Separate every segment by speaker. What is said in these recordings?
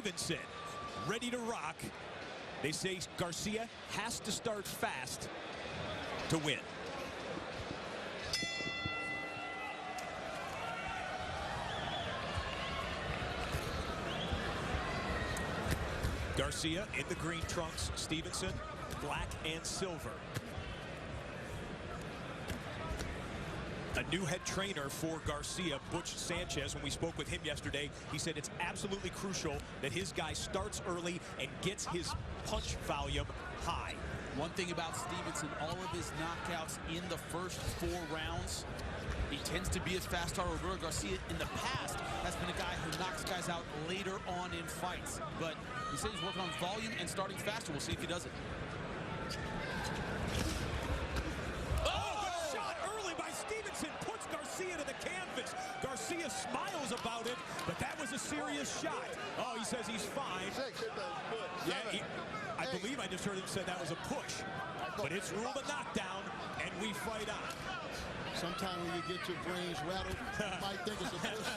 Speaker 1: Stevenson, ready to rock. They say Garcia has to start fast to win. Garcia in the green trunks, Stevenson black and silver. A new head trainer for Garcia, Butch Sanchez. When we spoke with him yesterday, he said it's absolutely crucial that his guy starts early and gets his punch volume high.
Speaker 2: One thing about Stevenson, all of his knockouts in the first 4 rounds, he tends to be as fast. Roberto Garcia in the past has been a guy who knocks guys out later on in fights. But he said he's working on volume and starting faster. We'll see if he does it.
Speaker 1: Puts Garcia to the canvas. Garcia smiles about it, but that was a serious shot. Oh, he says he's fine. Yeah, I believe I just heard him say that was a push. But it's ruled a knockdown, and we fight on.
Speaker 3: Sometimes when you get your brains rattled, you might think it's a push.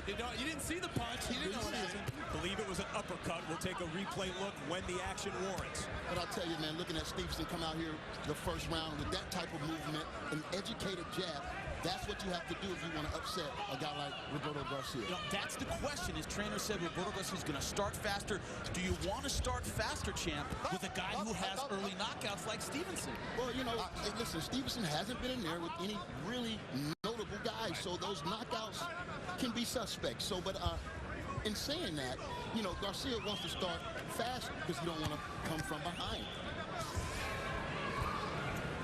Speaker 2: You didn't see the punch. You didn't know what happened.
Speaker 1: Believe it was an uppercut. We'll take a replay look when the action warrants.
Speaker 3: But I'll tell you, man, looking at Stevenson come out here the first round with that type of movement, an educated jab, that's what you have to do if you want to upset a guy like Roberto Garcia.
Speaker 2: You know, that's the question. His trainer said Roberto Garcia is going to start faster. Do you want to start faster, champ, with a guy who has early knockouts like Stevenson?
Speaker 3: Well, you know, listen, Stevenson hasn't been in there with any really notable guys, so those knockouts can be suspect. So, but in saying that, you know, Garcia wants to start fast because you don't want to come from behind.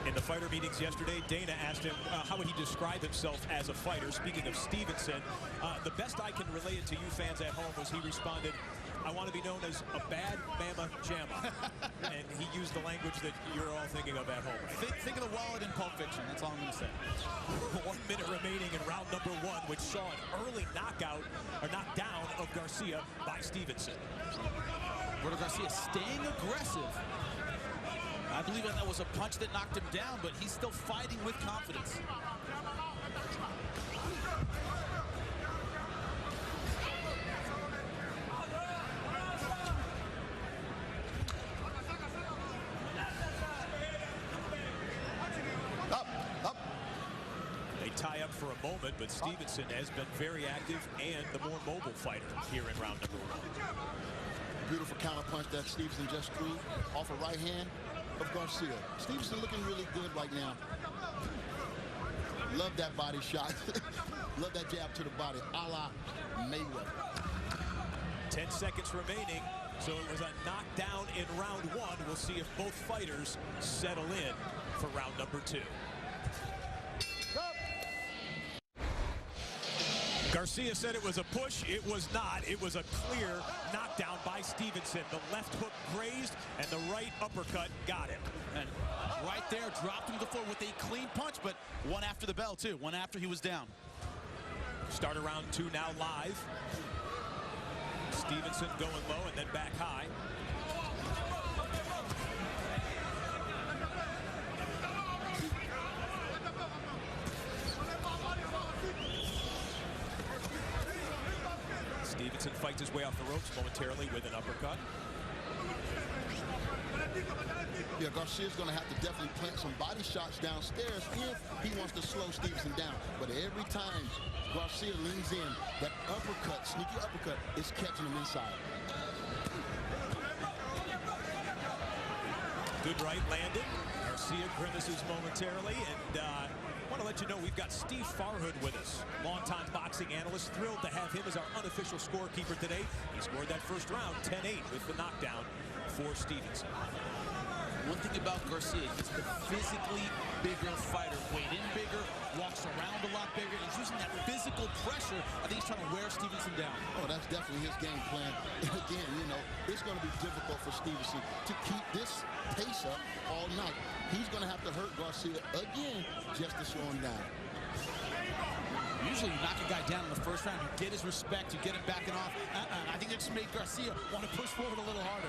Speaker 1: In the fighter meetings yesterday, Dana asked him how would he describe himself as a fighter. Speaking of Stevenson, the best I can relay it to you fans at home was he responded, I want to be known as a bad mama jamma. And he used the language that you're all thinking of at home. Right?
Speaker 2: Think of the wallet in Pulp Fiction. That's all I'm going to say.
Speaker 1: 1 minute remaining in round number 1, which saw an early knockdown of Garcia by Stevenson.
Speaker 2: Roberto Garcia staying aggressive. I believe that was a punch that knocked him down, but he's still fighting with confidence.
Speaker 3: Up.
Speaker 1: They tie up for a moment, but Stevenson has been very active and the more mobile fighter here in round number 1.
Speaker 3: Beautiful counter punch that Stevenson just threw off a right hand of Garcia. Stevenson looking really good right now. Love that body shot. Love that jab to the body, a la Mayweather.
Speaker 1: 10 seconds remaining, so it was a knockdown in round 1. We'll see if both fighters settle in for round number 2. Garcia said it was a push. It was not. It was a clear knockdown by Stevenson. The left hook grazed, and the right uppercut got him.
Speaker 2: And right there, dropped him to the floor with a clean punch, but one after the bell, too. One after he was down.
Speaker 1: Start of round 2 now live. Stevenson going low and then back high. Stevenson fights his way off the ropes momentarily with an uppercut.
Speaker 3: Yeah, Garcia's going to have to definitely plant some body shots downstairs if he wants to slow Stevenson down. But every time Garcia leans in, that uppercut, sneaky uppercut, is catching him inside.
Speaker 1: Good right landed. Garcia grimaces momentarily, and I want to let you know we've got Steve Farhood with us, longtime boxing analyst. Thrilled to have him as our unofficial scorekeeper today. He scored that first round, 10-8 with the knockdown for Stevenson.
Speaker 2: One thing about Garcia, he's the physically bigger fighter. Weighed in bigger, walks around a lot bigger. He's using that physical pressure. I think he's trying to wear Stevenson down.
Speaker 3: Oh, that's definitely his game plan. And again, you know, it's going to be difficult for Stevenson to keep this pace up all night. He's going to have to hurt Garcia again just to slow him down.
Speaker 2: Usually you knock a guy down in the first round, you get his respect, you get him backing off. I think it just made Garcia want to push forward a little harder.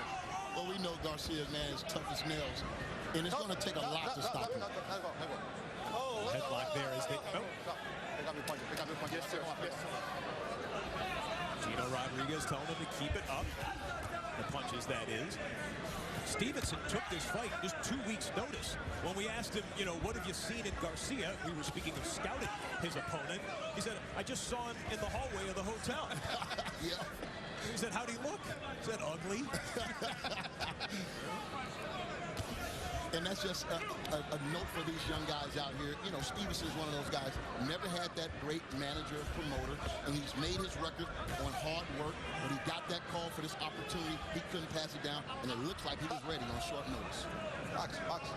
Speaker 3: Well, we know Garcia, man, is tough as nails, and it's going to take a lot to stop him.
Speaker 1: Headlock there is the... Gino Rodriguez telling him to keep it up. The punches, that is. Stevenson took this fight just 2 weeks' notice. When we asked him, you know, what have you seen in Garcia? We were speaking of scouting his opponent. He said, I just saw him in the hallway of the hotel.
Speaker 3: Yeah.
Speaker 1: He said, how'd he look? He said, ugly.
Speaker 3: And that's just a note for these young guys out here. You know, Stevenson is one of those guys, never had that great manager, promoter, and he's made his record on hard work. But he got that call for this opportunity. He couldn't pass it down, and it looks like he was ready on short notice.
Speaker 2: Box.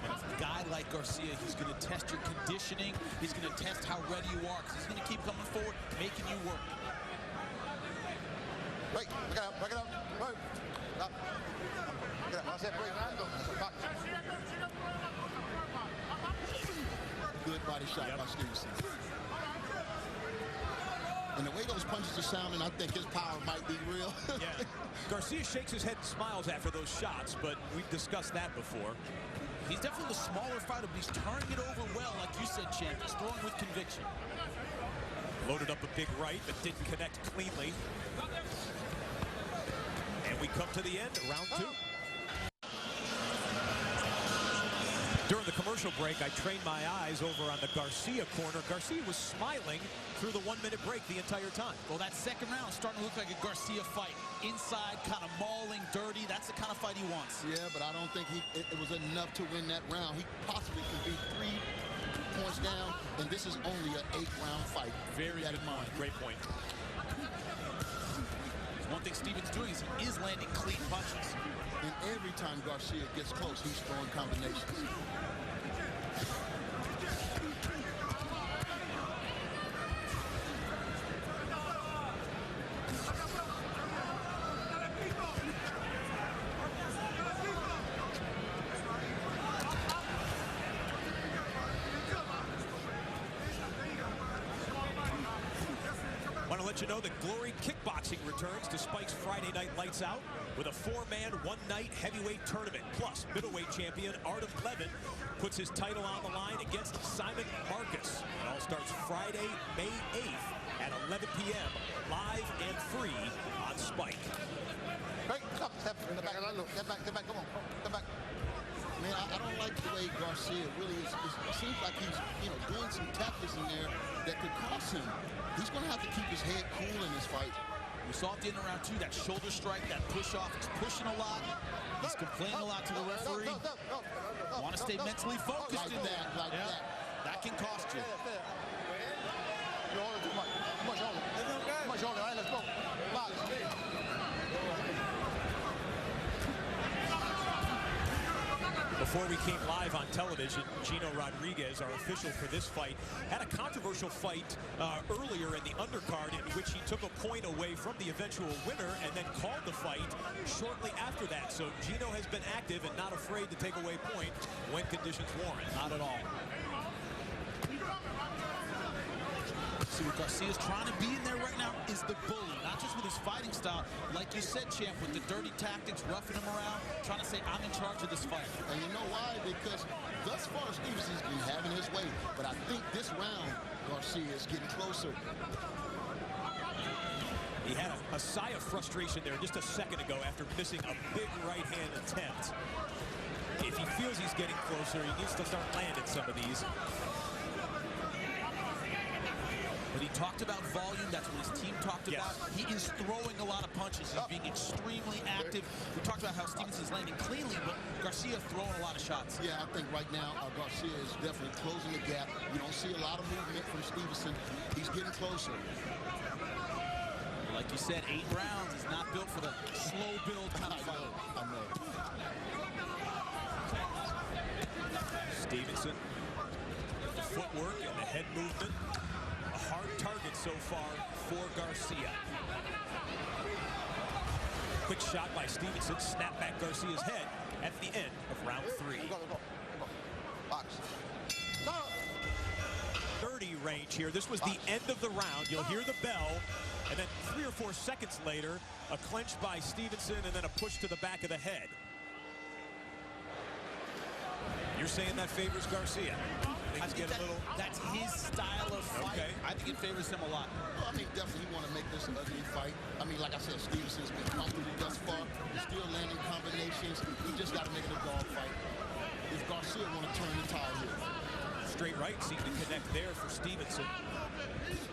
Speaker 2: A guy like Garcia, he's going to test your conditioning. He's going to test how ready you are, because he's going to keep coming forward, making you work.
Speaker 4: Break it up, move. Up.
Speaker 3: Good body shot by Stevenson. And the way those punches are sounding, I think his power might be real.
Speaker 1: Yeah. Garcia shakes his head and smiles after those shots, but we've discussed that before.
Speaker 2: He's definitely the smaller fighter, but he's turning it over well, like you said, champ. He's throwing with conviction.
Speaker 1: Loaded up a big right, but didn't connect cleanly. And we come to the end, round 2. During the commercial break, I trained my eyes over on the Garcia corner. Garcia was smiling through the 1-minute break the entire time.
Speaker 2: Well, that second round is starting to look like a Garcia fight. Inside, kind of mauling, dirty. That's the kind of fight he wants.
Speaker 3: Yeah, but I don't think it was enough to win that round. He possibly could be 3 points down, and this is only an 8-round fight.
Speaker 1: Very good mind. Great point.
Speaker 2: One thing Steven's doing is he is landing clean punches.
Speaker 3: And every time Garcia gets close, he's throwing combinations.
Speaker 1: Want to let you know that Glory Kickboxing returns to Spike's Friday Night Lights Out with a 4-man, 1-night heavyweight tournament. Plus, middleweight champion Art of Levin puts his title on the line against Simon Marcus. It all starts Friday, May 8th at 11 p.m. live and free on Spike.
Speaker 4: Break, stop, step in the back. Get back, come on. Come back.
Speaker 3: Man, I don't like the way Garcia really is. It seems like he's, you know, doing some tactics in there that could cost him. He's going to have to keep his head cool in this fight.
Speaker 2: We saw at the end of round 2, that shoulder strike, that push off. He's pushing a lot. He's complaining a lot to the referee. Want to stay mentally focused in there.
Speaker 3: Like that.
Speaker 2: That can cost you.
Speaker 4: You're holding too much. Too much holding. Too much holding. All right, let's go. Box.
Speaker 1: Before we came live on television, Gino Rodriguez, our official for this fight, had a controversial fight earlier in the undercard in which he took a point away from the eventual winner and then called the fight shortly after that. So Gino has been active and not afraid to take away point when conditions warrant.
Speaker 2: Not at all. See, what Garcia's trying to be in there right now is the bully, not just with his fighting style, like you said, champ, with the dirty tactics, roughing him around, trying to say, I'm in charge of this fight.
Speaker 3: And you know why? Because thus far, Stevenson's been having his way. But I think this round, Garcia is getting closer.
Speaker 1: He had a sigh of frustration there just a second ago after missing a big right-hand attempt. If he feels he's getting closer, he needs to start landing some of these.
Speaker 2: But he talked about volume. That's what his team talked about. He is throwing a lot of punches. He's being extremely active. We talked about how Stevenson's landing cleanly, but Garcia throwing a lot of shots.
Speaker 3: Yeah, I think right now Garcia is definitely closing the gap. You don't see a lot of movement from Stevenson. He's getting closer.
Speaker 2: Like you said, 8 rounds is not built for the slow build kind of fight.
Speaker 3: I know.
Speaker 1: Stevenson, the footwork and the head movement. A hard target so far for Garcia. Quick shot by Stevenson, snap back Garcia's head at the end of round 3.
Speaker 4: Go. Box.
Speaker 1: 30 range here. This was the end of the round. You'll hear the bell, and then 3 or 4 seconds later, a clinch by Stevenson and then a push to the back of the head. You're saying that favors Garcia?
Speaker 2: I think that's his style of fight.
Speaker 1: Okay.
Speaker 2: I think it favors him a lot.
Speaker 3: Well, I mean, definitely he want to make this an ugly fight. I mean, like I said, Stevenson's been comfortable thus far. He's still landing combinations. He just got to make it a dog fight. If Garcia want to turn the tide here.
Speaker 1: Straight right seemed to connect there for Stevenson.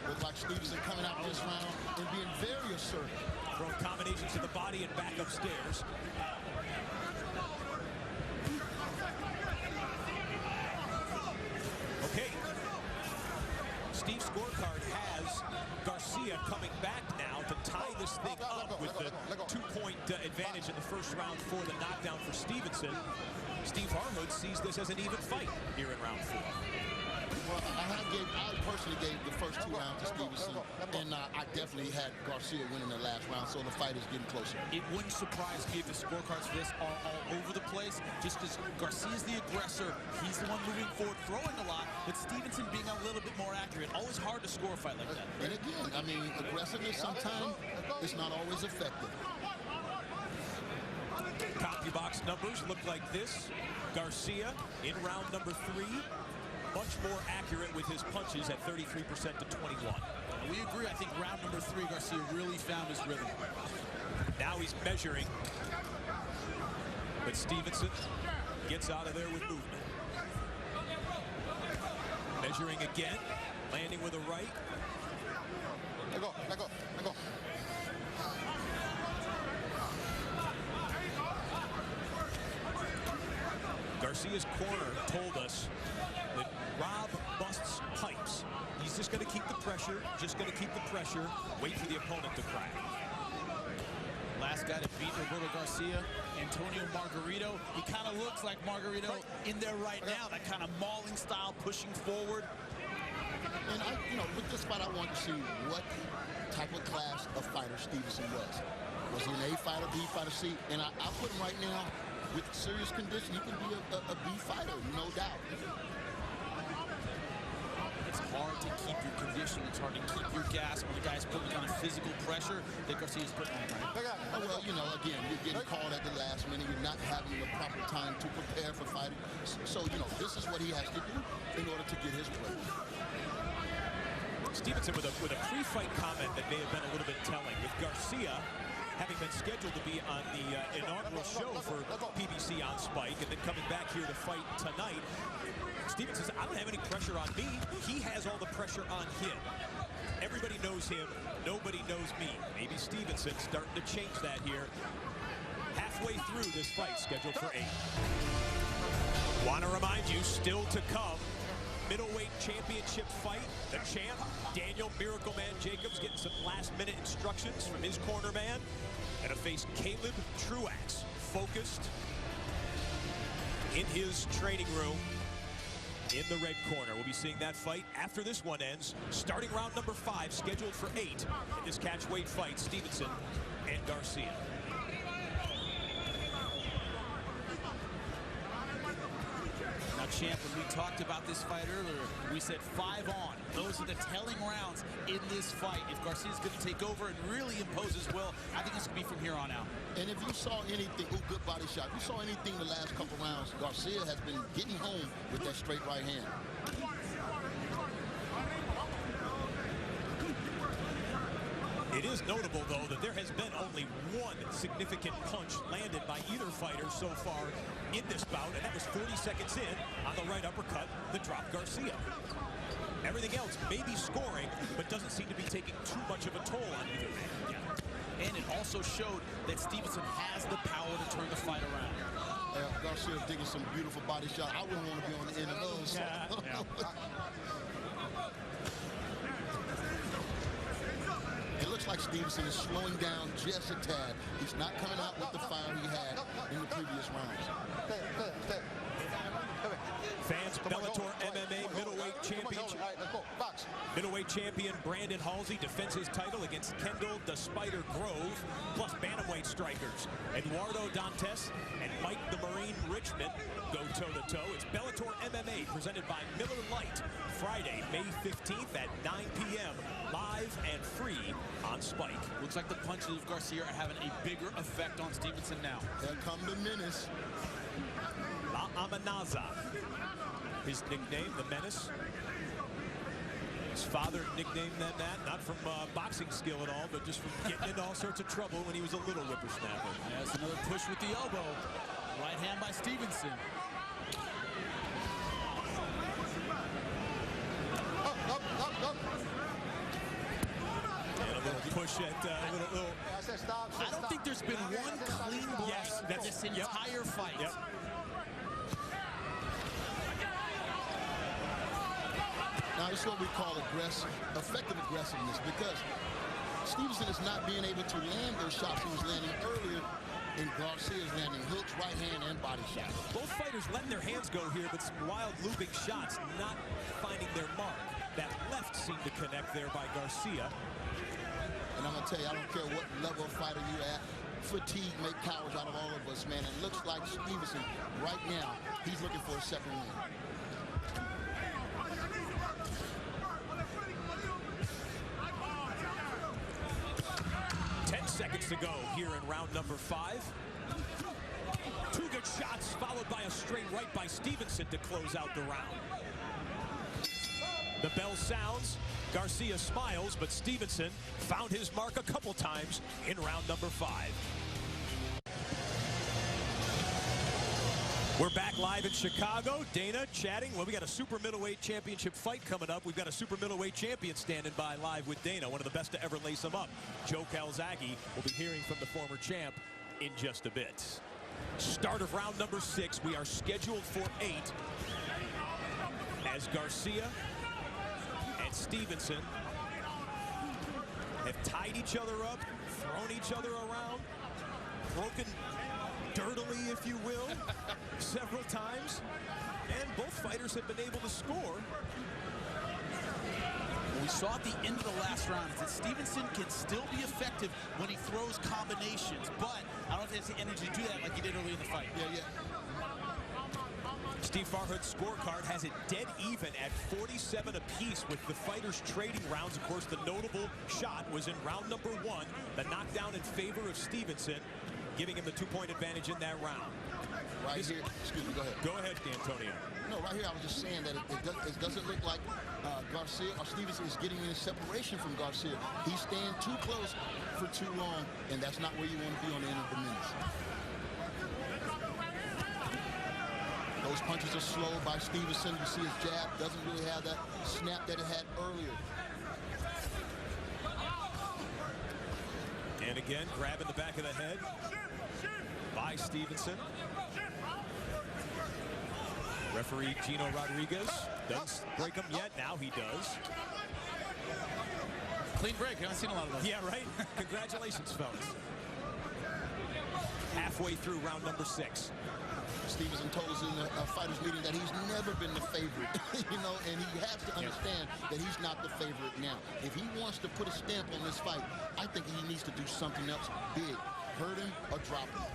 Speaker 3: Looks like Stevenson coming out this round and being very assertive.
Speaker 1: Throwing combinations to the body and back upstairs. Okay. Steve's scorecard has Garcia coming back now to tie this thing up with the 2-point advantage in the first round for the knockdown for Stevenson. Steve Harhood sees this as an even fight here in round 4.
Speaker 3: Well, I personally gave the first 2 rounds to Stevenson, and I definitely had Garcia winning the last round, so the fight is getting closer.
Speaker 2: It wouldn't surprise me if the scorecards for this are all over the place, just because Garcia's the aggressor. He's the one moving forward, throwing a lot, but Stevenson being a little bit more accurate. Always hard to score a fight like that.
Speaker 3: And again, I mean, aggressiveness sometimes is not always effective.
Speaker 1: CompuBox numbers look like this. Garcia in round number 3. Much more accurate with his punches at 33% to 21.
Speaker 2: We agree. I think round number 3, Garcia really found his rhythm.
Speaker 1: Now he's measuring. But Stevenson gets out of there with movement. Measuring again. Landing with a right.
Speaker 4: Let go, let go, let go.
Speaker 1: Garcia's corner told us that Rob busts pipes. He's just going to keep the pressure, wait for the opponent to crack.
Speaker 2: Last guy to beat Roberto Garcia, Antonio Margarito. He kind of looks like Margarito in there right now, that kind of mauling style, pushing forward.
Speaker 3: And with this fight, I want to see what type of class of fighter Stevenson was. Was he an A fighter, B fighter, C? And I put him right now with serious condition. He can be a B fighter, no doubt.
Speaker 2: It's hard to keep your condition. It's hard to keep your gas when the guy's putting the kind of physical pressure that Garcia's putting on.
Speaker 3: Well, again, you're getting called at the last minute. You're not having the proper time to prepare for fighting. So, this is what he has to do in order to get his way.
Speaker 1: Stevenson with a pre-fight comment that may have been a little bit telling. With Garcia having been scheduled to be on the inaugural show for PBC on Spike and then coming back here to fight tonight, Stevenson says, I don't have any pressure on me. He has all the pressure on him. Everybody knows him. Nobody knows me. Maybe Stevenson starting to change that here. Halfway through this fight, scheduled for 8. Want to remind you, still to come, middleweight championship fight. The champ, Daniel Miracle Man Jacobs, getting some last-minute instructions from his corner man. And to face Caleb Truax, focused in his training room in the red corner. We'll be seeing that fight after this one ends. Starting round number 5, scheduled for 8 in this catchweight fight, Stevenson and Garcia.
Speaker 2: Now, champ, when we talked about this fight earlier, we said 5 on. Those are the telling rounds in this fight. If Garcia's going to take over and really impose his will, I think it's going to be from here on out.
Speaker 3: And if you saw anything, good body shot. If you saw anything the last couple rounds, Garcia has been getting home with that straight right hand.
Speaker 1: It is notable, though, that there has been only one significant punch landed by either fighter so far in this bout, and that was 40 seconds in on the right uppercut that dropped Garcia. Everything else may be scoring, but doesn't seem to be taking too much of a toll on either man.
Speaker 2: Yeah. And it also showed that Stevenson has the power to turn the fight around.
Speaker 3: Garcia's digging some beautiful body shot. I wouldn't want to be on the end of those. It looks like Stevenson is slowing down just a tad. He's not coming out with the fire he had in the previous rounds.
Speaker 1: Fans, Bellator MMA middleweight championship. Middleweight champion Brandon Halsey defends his title against Kendall the Spider Grove, plus bantamweight strikers Eduardo Dantes and Mike the Marine Richmond go toe-to-toe. It's Bellator MMA presented by Miller Lite, Friday, May 15th at 9 p.m. live and free on Spike.
Speaker 2: Looks like the punches of Garcia are having a bigger effect on Stevenson now.
Speaker 3: Here come the menace.
Speaker 1: La Amenaza. his nickname, the Menace. His father nicknamed them that, not from boxing skill at all, but just from getting into all sorts of trouble when he was a little whippersnapper.
Speaker 2: That's another push with the elbow. Right hand by Stevenson.
Speaker 4: Up.
Speaker 1: And a little push at little.
Speaker 2: I don't think there's been one clean break in this entire fight.
Speaker 1: Yep.
Speaker 3: Now, this is what we call effective aggressiveness, because Stevenson is not being able to land those shots he was landing earlier, and Garcia is landing hooks, right hand, and body shots.
Speaker 1: Both fighters letting their hands go here, but some wild looping shots not finding their mark. That left seemed to connect there by Garcia.
Speaker 3: And I'm going to tell you, I don't care what level of fighter you're at, fatigue make cowards out of all of us, man. It looks like Stevenson, right now, he's looking for a second win.
Speaker 1: 10 seconds to go here in round number 5. Two good shots, followed by a straight right by Stevenson to close out the round. The bell sounds. Garcia smiles, but Stevenson found his mark a couple times in round number 5. We're back live in Chicago. Dana chatting. Well, we got a super middleweight championship fight coming up. We've got a super middleweight champion standing by live with Dana, one of the best to ever lace him up. Joe Calzaghe. We'll be hearing from the former champ in just a bit. Start of round number 6. We are scheduled for 8 as Garcia and Stevenson have tied each other up, thrown each other around, broken dirtily, if you will, several times, and both fighters have been able to score.
Speaker 2: We saw at the end of the last round that Stevenson can still be effective when he throws combinations, but I don't think he has the energy to do that like he did early in the fight.
Speaker 3: Yeah.
Speaker 1: Steve Farhood's scorecard has it dead even at 47 apiece with the fighters trading rounds. Of course, the notable shot was in round number 1, the knockdown in favor of Stevenson, giving him the 2-point advantage in that round.
Speaker 3: Right here, excuse me, go ahead.
Speaker 1: Go ahead, Antonio.
Speaker 3: No, right here I was just saying that it doesn't look like Garcia or Stevenson is getting any separation from Garcia. He's staying too close for too long, and that's not where you want to be on the end of the minutes. Those punches are slow by Stevenson. You see his jab doesn't really have that snap that it had earlier.
Speaker 1: And again, grabbing the back of the head by Stevenson. Referee Gino Rodriguez doesn't break him yet. Now he does.
Speaker 2: Clean break. I haven't seen a lot of those.
Speaker 1: Yeah, right? Congratulations, fellas. Halfway through round number 6.
Speaker 3: Stevenson told us in a fighters meeting that he's never been the favorite, you know, and he has to understand that he's not the favorite now. If he wants to put a stamp on this fight, I think he needs to do something else big. Hurt him or drop him.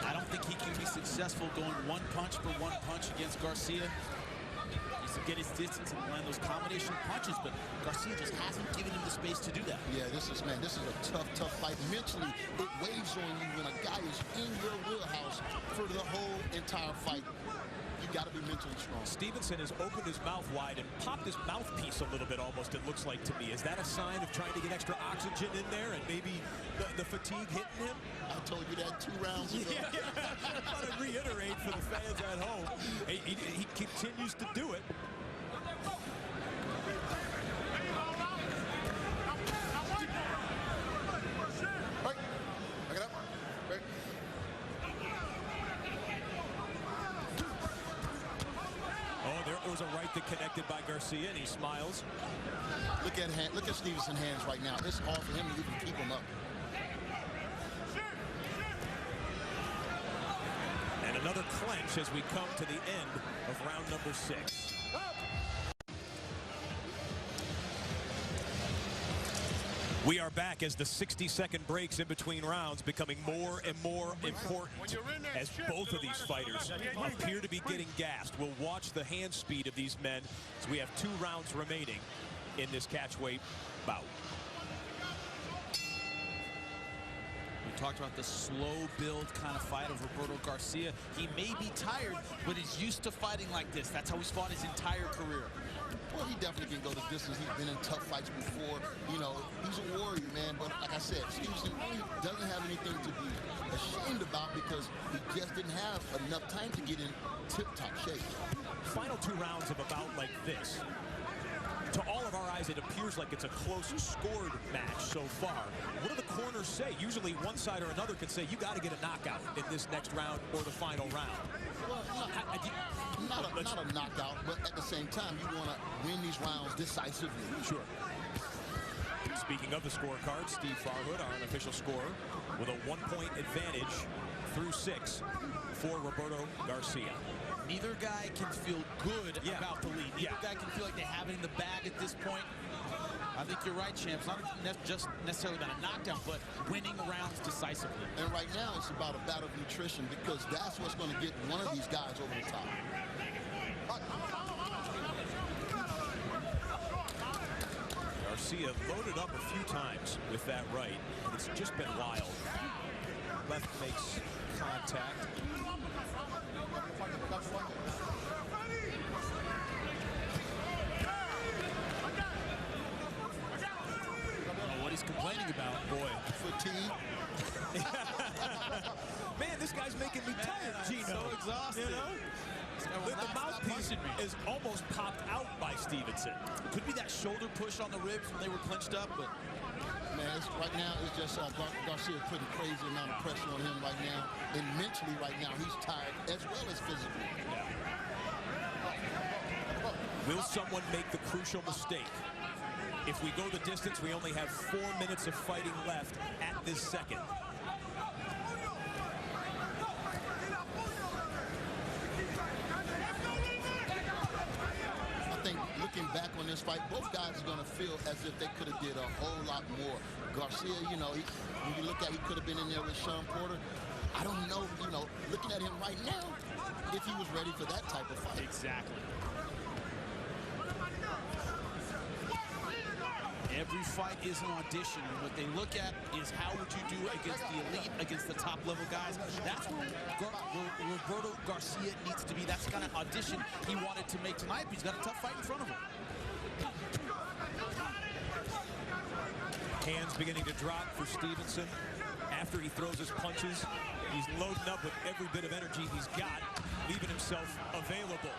Speaker 2: I don't think he can be successful going one punch for one punch against Garcia. To get his distance and land those combination punches, but Garcia just hasn't given him the space to do that.
Speaker 3: Yeah, this is a tough fight. Mentally, it weighs on you when a guy is in your wheelhouse for the whole entire fight. You got to be mentally strong.
Speaker 1: Stevenson has opened his mouth wide and popped his mouthpiece a little bit almost, it looks like to me. Is that a sign of trying to get extra oxygen in there and maybe the fatigue hitting him?
Speaker 3: I told you that 2 rounds ago.
Speaker 1: Yeah. I want to reiterate for the fans at home. He continues to do it.
Speaker 4: Right. Back it up. Right.
Speaker 1: Oh, there was a right that connected by Garcia, and he smiles.
Speaker 3: Look at Stevenson's hands right now. It's hard for him to even keep them up.
Speaker 1: And another clench as we come to the end of round number 6. We are back as the 60-second breaks in between rounds becoming more and more important as both of these fighters appear to be getting gassed. We'll watch the hand speed of these men as we have 2 rounds remaining in this catchweight bout.
Speaker 2: We talked about the slow build kind of fight of Roberto Garcia. He may be tired, but he's used to fighting like this. That's how he's fought his entire career.
Speaker 3: Well, he definitely can go the distance. He's been in tough fights before. You know, he's a warrior, man. But like I said, Stevenson really doesn't have anything to be ashamed about because he just didn't have enough time to get in tip-top shape.
Speaker 1: Final 2 rounds of a bout like this. To all of our eyes, it appears like it's a close scored match so far. What do the corners say? Usually one side or another can say, you got to get a knockout in this next round or the final round.
Speaker 3: Well, not a knockout, but at the same time, you want to win these rounds decisively.
Speaker 1: Sure. Speaking of the scorecard, Steve Farhood, our unofficial scorer, with a 1-point advantage through 6 for Roberto Garcia.
Speaker 2: Neither guy can feel good about the lead. Neither guy can feel like they have it in the bag at this point. I think you're right, champ. It's not just necessarily about a knockdown, but winning rounds decisively.
Speaker 3: And right now, it's about a battle of nutrition because that's what's going to get one of these guys over the top.
Speaker 1: Garcia loaded up a few times with that right. It's just been wild. Left makes contact.
Speaker 2: What he's complaining about, boy.
Speaker 3: Fatigue.
Speaker 1: Man, this guy's making me tired, Gino.
Speaker 2: So exhausted.
Speaker 1: You know? The mouthpiece is almost popped out by Stevenson.
Speaker 2: Could be that shoulder push on the ribs when they were clenched up, but
Speaker 3: Man, right now, it's just Garcia putting crazy amount of pressure on him right now. And mentally right now, he's tired as well as physically.
Speaker 1: Will someone make the crucial mistake? If we go the distance, we only have 4 minutes of fighting left at this second.
Speaker 3: I think looking back on this fight, both guys are going to feel as if they could have did a whole lot more. Garcia, you know, when you look at, he could have been in there with Sean Porter. I don't know, you know, looking at him right now, if he was ready for that type of fight.
Speaker 2: exactly. Every fight is an audition, and what they look at is how would you do against the elite, against the top-level guys. That's where Roberto Garcia needs to be. That's the kind of audition he wanted to make tonight, but he's got a tough fight in front of him.
Speaker 1: Hands beginning to drop for Stevenson. After he throws his punches, he's loading up with every bit of energy he's got, leaving himself available.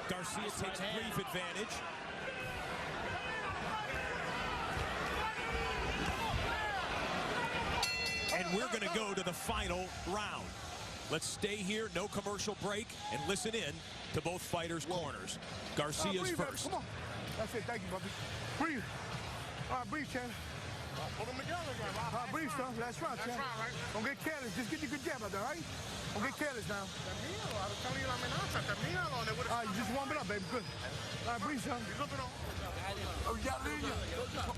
Speaker 1: Garcia takes brief advantage. And we're going to go to the final round. Let's stay here, no commercial break, and listen in to both fighters' corners. Garcia's first.
Speaker 4: Come on. That's it. Thank you, Bobby. Breathe. All right, breathe, Chan. Put them together again, Rob. All right, breathe, son. That's right, Chan. That's right, right? Don't get careless. Just get your good jab out there, all right? Don't get careless now. I was telling you la amenaza. All right, you just warm it up, baby. Good. All right, breathe, son. Oh, you got it in you.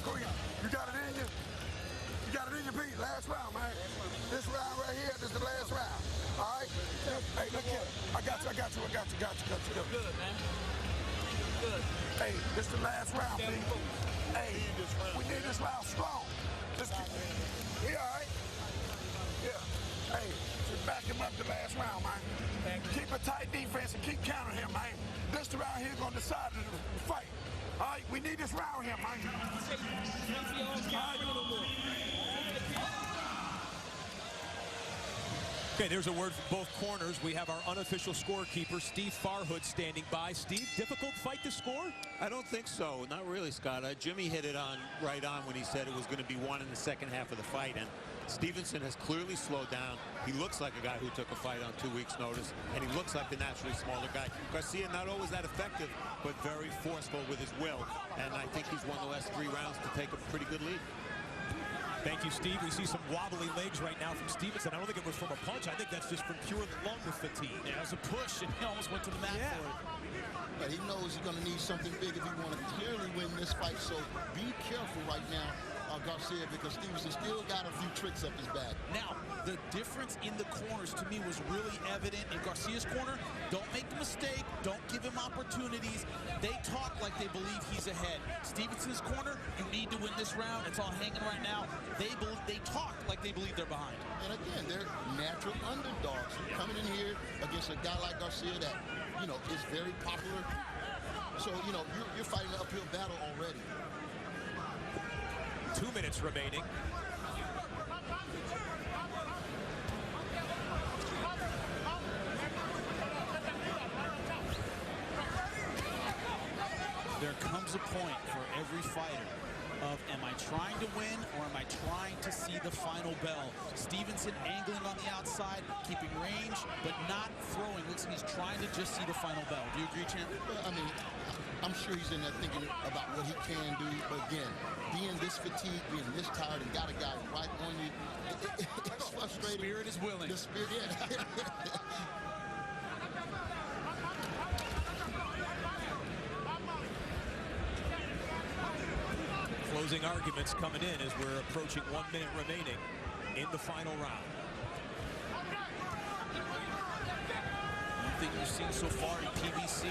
Speaker 4: Go here. You got it in you. You got it in your feet. Last round, man. This round right here, this is the last round. All right? Hey, look here. I got you. Good, man. Good. Hey, this is the last round, B. Hey, we need this round strong. Just keep it. We all right? Yeah. Hey, just back him up the last round, man. Keep a tight defense and keep countering him, man. This round here going to decide the fight. All right, we need this round here, man.
Speaker 1: Okay, there's a word from both corners. We have our unofficial scorekeeper, Steve Farhood, standing by. Steve, difficult fight to score?
Speaker 5: I don't think so. Not really, Scott. Jimmy hit it right on when he said it was going to be won in the second half of the fight. And Stevenson has clearly slowed down. He looks like a guy who took a fight on 2 weeks' notice, and he looks like the naturally smaller guy. Garcia, not always that effective, but very forceful with his will. And I think he's won the last 3 rounds to take a pretty good lead.
Speaker 1: Thank you, Steve. We see some wobbly legs right now from Stevenson. I don't think it was from a punch. I think that's just from pure lung fatigue.
Speaker 2: Yeah, it was a push, and he almost went to the mat for it.
Speaker 3: But he knows he's going to need something big if he want to clearly win this fight. So be careful right now, Garcia, because Stevenson still got a few tricks up his bag.
Speaker 2: Now, the difference in the corners to me was really evident in Garcia's corner. Don't make a mistake. Don't give him opportunities. They talk like they believe he's ahead. Stevenson's corner, you need to win this round. It's all hanging right now. They talk like they believe they're behind.
Speaker 3: And again, they're natural underdogs coming in here against a guy like Garcia that, you know, is very popular. So, you know, you're fighting an uphill battle already.
Speaker 1: 2 minutes remaining.
Speaker 2: There comes a point for every fighter of, am I trying to win or am I trying to see the final bell? Stevenson angling on the outside, keeping range, but not throwing. Looks like he's trying to just see the final bell. Do you agree, Champ?
Speaker 3: Well, I mean, I'm sure he's in there thinking about what he can do. But again, being this fatigued, being this tired, and got a guy right on you, it's frustrating.
Speaker 2: The spirit is willing.
Speaker 3: The spirit, yeah.
Speaker 1: Closing arguments coming in as we're approaching 1 minute remaining in the final round.
Speaker 2: One thing you've seen so far in PBC,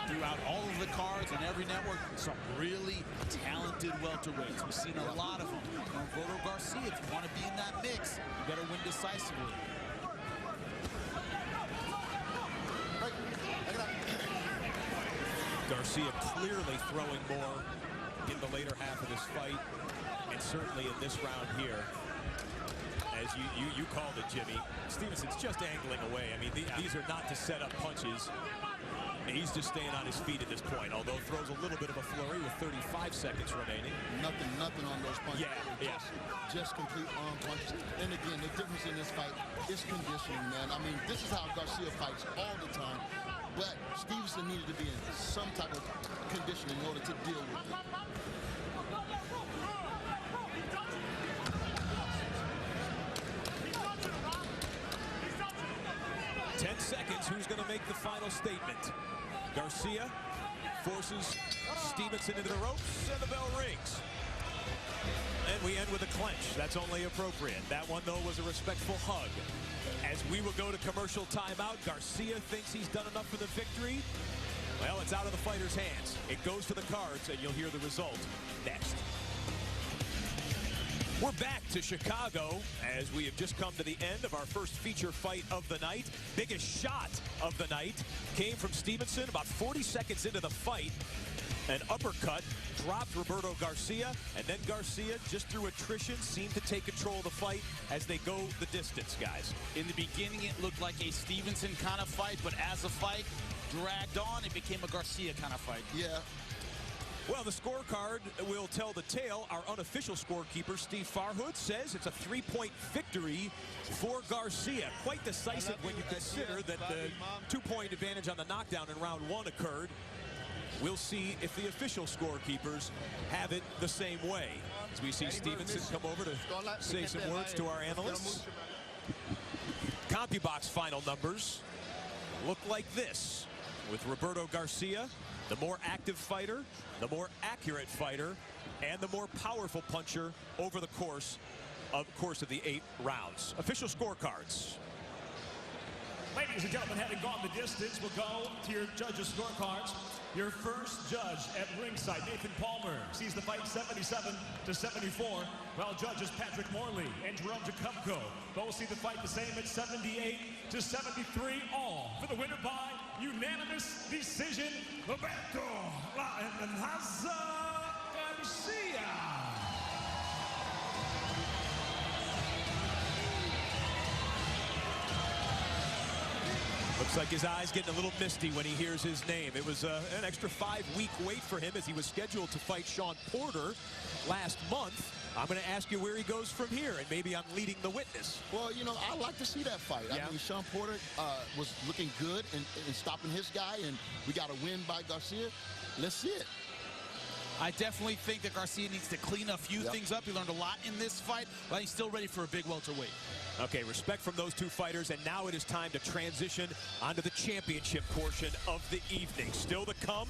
Speaker 2: throughout all of the cards and every network, some really talented welterweights. We've seen a lot of them. Roberto Garcia, if you want to be in that mix, you better win decisively.
Speaker 1: Garcia clearly throwing more in the later half of this fight, and certainly in this round here. As you called it, Jimmy, Stevenson's just angling away. I mean, these are not to set up punches. He's just staying on his feet at this point, although throws a little bit of a flurry with 35 seconds remaining.
Speaker 3: Nothing on those punches.
Speaker 1: Yeah.
Speaker 3: Just complete arm punches. And again, the difference in this fight is conditioning, man. I mean, this is how Garcia fights all the time. But Stevenson needed to be in some type of condition in order to deal with it.
Speaker 1: 10 seconds. Who's going to make the final statement? Garcia forces Stevenson into the ropes, and the bell rings. And we end with a clinch. That's only appropriate. That one, though, was a respectful hug. As we will go to commercial timeout, Garcia thinks he's done enough for the victory. Well, it's out of the fighter's hands. It goes to the cards, and you'll hear the result next. We're back to Chicago as we have just come to the end of our first feature fight of the night. Biggest shot of the night came from Stevenson about 40 seconds into the fight. An uppercut dropped Roberto Garcia, and then Garcia, just through attrition, seemed to take control of the fight as they go the distance, guys.
Speaker 2: In the beginning, it looked like a Stevenson kind of fight, but as the fight dragged on, it became a Garcia kind of fight.
Speaker 3: Yeah.
Speaker 1: Well, the scorecard will tell the tale. Our unofficial scorekeeper, Steve Farhood, says it's a 3-point victory for Garcia. Quite decisive when you consider that the 2-point advantage on the knockdown in round 1 occurred. We'll see if the official scorekeepers have it the same way. As we see Stevenson come over to say some words to our analysts. CompuBox final numbers look like this, with Roberto Garcia, the more active fighter, the more accurate fighter, and the more powerful puncher over the course of the 8 rounds. Official scorecards.
Speaker 6: Ladies and gentlemen, having gone the distance, we'll go to your judges' scorecards. Your first judge at ringside, Nathan Palmer, sees the fight 77-74, while judges Patrick Morley and Jerome Jacubko both see the fight the same at 78-73, all for the winner by unanimous decision, Roberto La Amenaza Garcia.
Speaker 1: Looks like his eyes getting a little misty when he hears his name. It was an extra 5-week wait for him as he was scheduled to fight Sean Porter last month. I'm going to ask you where he goes from here, and maybe I'm leading the witness.
Speaker 3: Well, you know, I like to see that fight.
Speaker 1: Yeah.
Speaker 3: I mean, Sean Porter was looking good in stopping his guy, and we got a win by Garcia. Let's see it.
Speaker 2: I definitely think that Garcia needs to clean a few things up. He learned a lot in this fight, but he's still ready for a big welterweight.
Speaker 1: Okay, respect from those two fighters, and now it is time to transition onto the championship portion of the evening. Still to come.